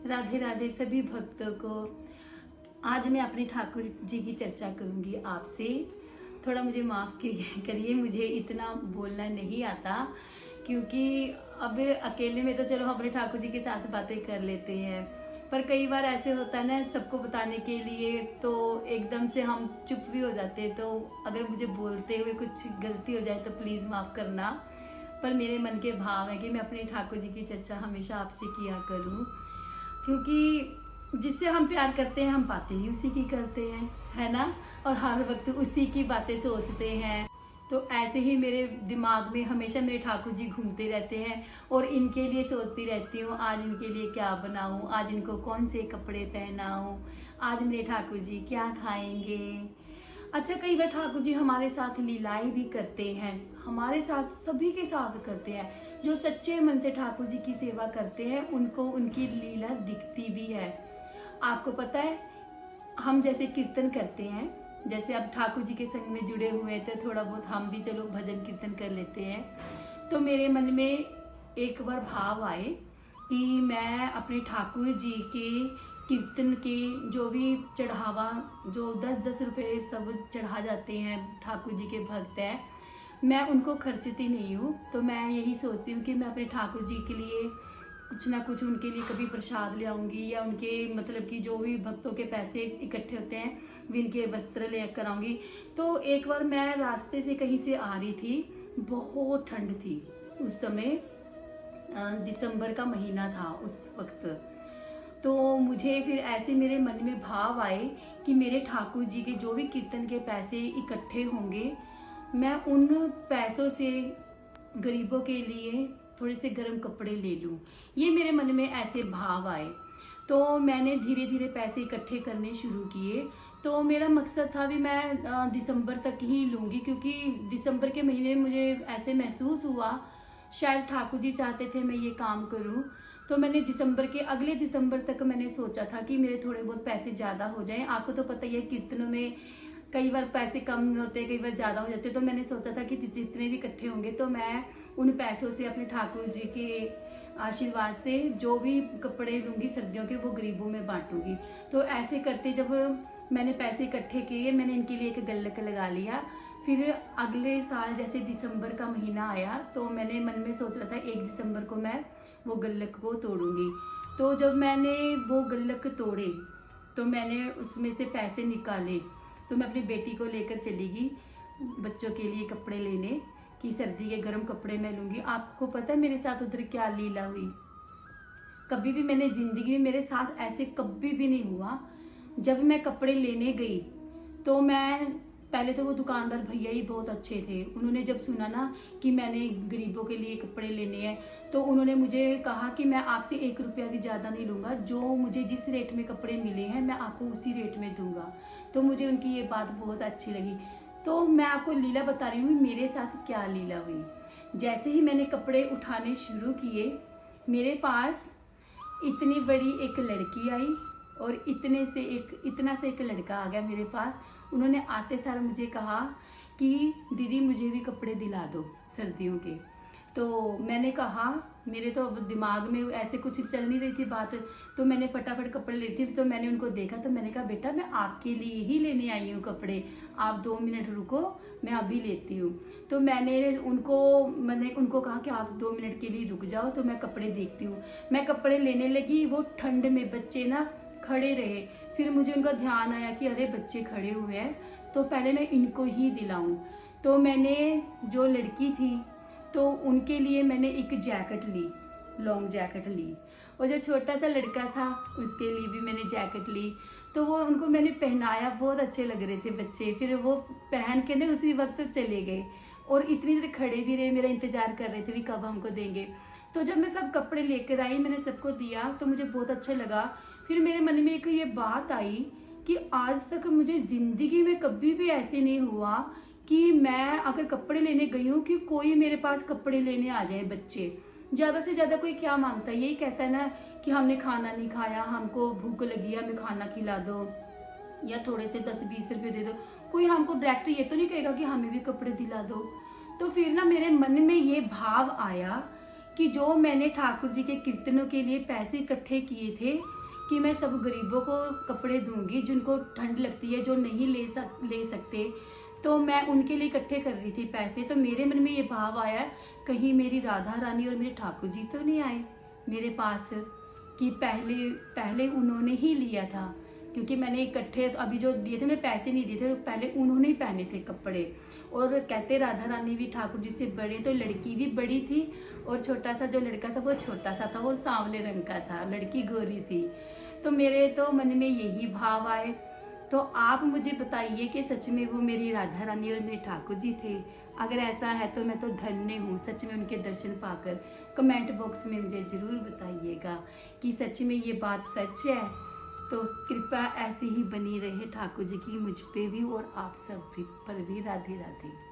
राधे राधे सभी भक्तों को। आज मैं अपने ठाकुर जी की चर्चा करूंगी आपसे। थोड़ा मुझे माफ़ करिए, मुझे इतना बोलना नहीं आता, क्योंकि अब अकेले में तो चलो हम अपने ठाकुर जी के साथ बातें कर लेते हैं, पर कई बार ऐसे होता है ना, सबको बताने के लिए तो एकदम से हम चुप भी हो जाते हैं। तो अगर मुझे बोलते हुए कुछ गलती हो जाए तो प्लीज़ माफ़ करना। पर मेरे मन के भाव है कि मैं अपने ठाकुर जी की चर्चा हमेशा आपसे किया करूं, क्योंकि जिससे हम प्यार करते हैं हम बातें भी उसी की करते हैं, है ना। और हर वक्त उसी की बातें सोचते हैं। तो ऐसे ही मेरे दिमाग में हमेशा मेरे ठाकुर जी घूमते रहते हैं और इनके लिए सोचती रहती हूँ, आज इनके लिए क्या बनाऊँ, आज इनको कौन से कपड़े पहनाऊँ, आज मेरे ठाकुर जी क्या खाएंगे। अच्छा, कई बार ठाकुर जी हमारे साथ लीलाएं भी करते हैं, हमारे साथ सभी के साथ करते हैं। जो सच्चे मन से ठाकुर जी की सेवा करते हैं उनको उनकी लीला दिखती भी है। आपको पता है, हम जैसे कीर्तन करते हैं, जैसे अब ठाकुर जी के संग में जुड़े हुए थे, थोड़ा बहुत हम भी चलो भजन कीर्तन कर लेते हैं। तो मेरे मन में एक बार भाव आए कि मैं अपने ठाकुर जी के कीर्तन के जो भी चढ़ावा, जो 10-10 रुपये सब चढ़ा जाते हैं, ठाकुर जी के भक्त हैं, मैं उनको खर्चती नहीं हूँ। तो मैं यही सोचती हूँ कि मैं अपने ठाकुर जी के लिए कुछ ना कुछ उनके लिए कभी प्रसाद ले आऊँगी, या उनके मतलब कि जो भी भक्तों के पैसे इकट्ठे होते हैं वे इनके वस्त्र ले कर आऊँगी। तो एक बार मैं रास्ते से कहीं से आ रही थी, बहुत ठंड थी उस समय, दिसंबर का महीना था उस वक्त। तो मुझे फिर ऐसे मेरे मन में भाव आए कि मेरे ठाकुर जी के जो भी कीर्तन के पैसे इकट्ठे होंगे, मैं उन पैसों से गरीबों के लिए थोड़े से गर्म कपड़े ले लूं। ये मेरे मन में ऐसे भाव आए। तो मैंने धीरे धीरे पैसे इकट्ठे करने शुरू किए। तो मेरा मकसद था भी मैं दिसंबर तक ही लूँगी, क्योंकि दिसंबर के महीने में मुझे ऐसे महसूस हुआ शायद ठाकुर जी चाहते थे मैं ये काम करूं। तो मैंने दिसंबर के अगले दिसंबर तक मैंने सोचा था कि मेरे थोड़े बहुत पैसे ज़्यादा हो जाएं। आपको तो पता ही है, कीर्तनों में कई बार पैसे कम होते, कई बार ज़्यादा हो जाते। तो मैंने सोचा था कि जितने भी इकट्ठे होंगे तो मैं उन पैसों से अपने ठाकुर जी के आशीर्वाद से जो भी कपड़े लूँगी सर्दियों के, वो गरीबों में बांटूंगी। तो ऐसे करते जब मैंने पैसे इकट्ठे किए, मैंने इनके लिए एक गुल्लक लगा लिया। फिर अगले साल जैसे दिसंबर का महीना आया तो मैंने मन में सोच रहा था 1 दिसंबर को मैं वो गुल्लक को तोड़ूंगी। तो जब मैंने वो गुल्लक तोड़े तो मैंने उसमें से पैसे निकाले, तो मैं अपनी बेटी को लेकर चली गई बच्चों के लिए कपड़े लेने, कि सर्दी के गर्म कपड़े मैं लूँगी। आपको पता है मेरे साथ उधर क्या लीला हुई? कभी भी मैंने ज़िंदगी में, मेरे साथ ऐसे कभी भी नहीं हुआ। जब मैं कपड़े लेने गई तो मैं, पहले तो वो दुकानदार भैया ही बहुत अच्छे थे। उन्होंने जब सुना ना कि मैंने गरीबों के लिए कपड़े लेने हैं, तो उन्होंने मुझे कहा कि मैं आपसे 1 रुपया भी ज़्यादा नहीं लूँगा, जो मुझे जिस रेट में कपड़े मिले हैं मैं आपको उसी रेट में दूंगा। तो मुझे उनकी ये बात बहुत अच्छी लगी। तो मैं आपको लीला बता रही हूँ मेरे साथ क्या लीला हुई। जैसे ही मैंने कपड़े उठाने शुरू किए, मेरे पास इतनी बड़ी एक लड़की आई और इतना से एक लड़का आ गया मेरे पास। उन्होंने आते सार मुझे कहा कि दीदी मुझे भी कपड़े दिला दो सर्दियों के। तो मैंने कहा, मेरे तो अब दिमाग में ऐसे कुछ चल नहीं रही थी बात, तो मैंने फटाफट कपड़े लेती थी। तो मैंने उनको देखा तो मैंने कहा, बेटा मैं आपके लिए ही लेने आई हूँ कपड़े, आप 2 मिनट रुको, मैं अभी लेती हूँ। तो मैंने उनको कहा कि आप 2 मिनट के लिए रुक जाओ, तो मैं कपड़े देखती हूँ। मैं कपड़े लेने लगी, वो ठंड में बच्चे ना खड़े रहे। फिर मुझे उनका ध्यान आया कि अरे बच्चे खड़े हुए हैं, तो पहले मैं इनको ही दिलाऊं। तो मैंने, जो लड़की थी तो उनके लिए मैंने एक जैकेट ली, लॉन्ग जैकेट ली, और जो छोटा सा लड़का था उसके लिए भी मैंने जैकेट ली। तो वो उनको मैंने पहनाया, बहुत अच्छे लग रहे थे बच्चे। फिर वो पहन के ना उसी वक्त चले गए और इतनी देर खड़े भी रहे, मेरा इंतजार कर रहे थे भी कब हमको देंगे। तो जब मैं सब कपड़े लेकर आई, मैंने सबको दिया, तो मुझे बहुत अच्छा लगा। फिर मेरे मन में एक ये बात आई कि आज तक मुझे जिंदगी में कभी भी ऐसे नहीं हुआ कि मैं अगर कपड़े लेने गई हूँ कि कोई मेरे पास कपड़े लेने आ जाए। बच्चे ज़्यादा से ज़्यादा कोई क्या मांगता है, यही कहता है ना कि हमने खाना नहीं खाया, हमको भूख लगी है, हमें खाना खिला दो, या थोड़े से 10-20 रुपये दे दो। कोई हमको डायरेक्ट ये तो नहीं कहेगा कि हमें भी कपड़े दिला दो। तो फिर ना मेरे मन में ये भाव आया कि जो मैंने ठाकुर जी के कीर्तनों के लिए पैसे इकट्ठे किए थे, कि मैं सब गरीबों को कपड़े दूंगी जिनको ठंड लगती है, जो नहीं ले सकते, तो मैं उनके लिए इकट्ठे कर रही थी पैसे। तो मेरे मन में ये भाव आया, कहीं मेरी राधा रानी और मेरे ठाकुर जी तो नहीं आए मेरे पास कि पहले पहले उन्होंने ही लिया था, क्योंकि मैंने इकट्ठे तो अभी जो दिए थे, मैंने पैसे नहीं दिए थे, तो पहले उन्होंने ही पहने थे कपड़े। और कहते राधा रानी भी ठाकुर जी से बड़े, तो लड़की भी बड़ी थी और छोटा सा जो लड़का था वो छोटा सा था, वो सांवले रंग का था, लड़की गोरी थी। तो मेरे तो मन में यही भाव आए। तो आप मुझे बताइए कि सच में वो मेरी राधा रानी और मेरे ठाकुर जी थे? अगर ऐसा है तो मैं तो धन्य हूँ सच में उनके दर्शन पाकर। कमेंट बॉक्स में मुझे ज़रूर बताइएगा कि सच में ये बात सच है। तो कृपा ऐसी ही बनी रहे ठाकुर जी की मुझ पे भी और आप सब भी पर भी। राधे राधे।